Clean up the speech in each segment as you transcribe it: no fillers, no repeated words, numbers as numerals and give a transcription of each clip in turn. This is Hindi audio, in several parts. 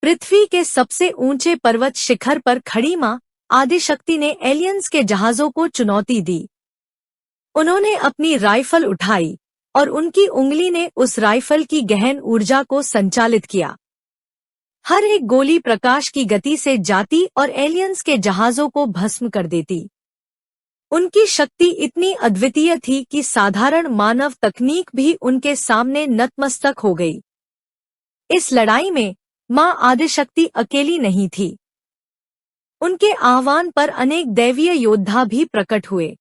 पृथ्वी के सबसे ऊंचे पर्वत शिखर पर खड़ी मां आदिशक्ति ने एलियंस के जहाजों को चुनौती दी। उन्होंने अपनी राइफल उठाई और उनकी उंगली ने उस राइफल की गहन ऊर्जा को संचालित किया। हर एक गोली प्रकाश की गति से जाती और एलियंस के जहाजों को भस्म कर देती। उनकी शक्ति इतनी अद्वितीय थी कि साधारण मानव तकनीक भी उनके सामने नतमस्तक हो गई। इस लड़ाई में मां आदिशक्ति अकेली नहीं थी। उनके आह्वान पर अनेक दैवीय योद्धा भी प्रकट हुए।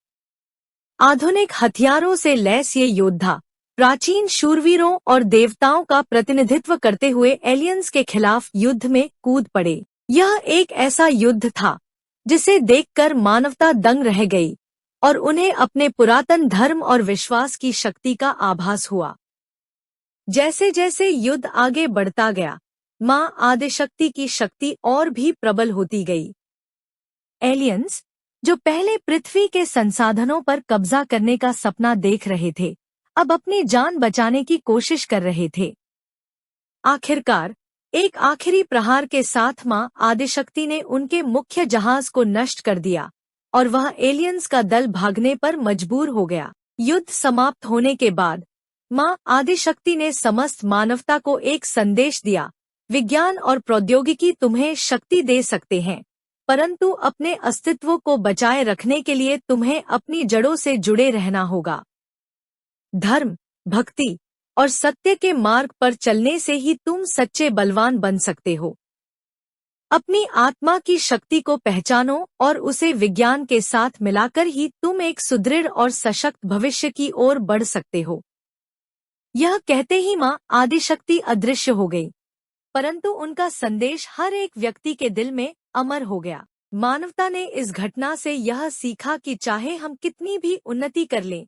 आधुनिक हथियारों से लैस ये योद्धा प्राचीन शूरवीरों और देवताओं का प्रतिनिधित्व करते हुए एलियंस के खिलाफ युद्ध में कूद पड़े। यह एक ऐसा युद्ध था जिसे देखकर मानवता दंग रह गई और उन्हें अपने पुरातन धर्म और विश्वास की शक्ति का आभास हुआ। जैसे जैसे युद्ध आगे बढ़ता गया, मां आदिशक्ति की शक्ति और भी प्रबल होती गई। एलियंस, जो पहले पृथ्वी के संसाधनों पर कब्जा करने का सपना देख रहे थे, अब अपनी जान बचाने की कोशिश कर रहे थे। आखिरकार एक आखिरी प्रहार के साथ मां आदिशक्ति ने उनके मुख्य जहाज को नष्ट कर दिया और वह एलियंस का दल भागने पर मजबूर हो गया। युद्ध समाप्त होने के बाद मां आदिशक्ति ने समस्त मानवता को एक संदेश दिया, विज्ञान और प्रौद्योगिकी तुम्हें शक्ति दे सकते हैं, परंतु अपने अस्तित्व को बचाए रखने के लिए तुम्हें अपनी जड़ों से जुड़े रहना होगा। धर्म, भक्ति और सत्य के मार्ग पर चलने से ही तुम सच्चे बलवान बन सकते हो। अपनी आत्मा की शक्ति को पहचानो और उसे विज्ञान के साथ मिलाकर ही तुम एक सुदृढ़ और सशक्त भविष्य की ओर बढ़ सकते हो। यह कहते ही मां आदिशक्ति अदृश्य हो गई, परंतु उनका संदेश हर एक व्यक्ति के दिल में अमर हो गया। मानवता ने इस घटना से यह सीखा कि चाहे हम कितनी भी उन्नति कर लें,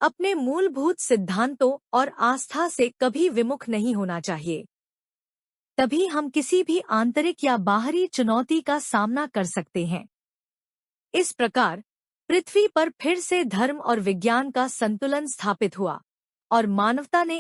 अपने मूलभूत सिद्धांतों और आस्था से कभी विमुख नहीं होना चाहिए। तभी हम किसी भी आंतरिक या बाहरी चुनौती का सामना कर सकते हैं। इस प्रकार पृथ्वी पर फिर से धर्म और विज्ञान का संतुलन स्थापित हुआ और मानवता ने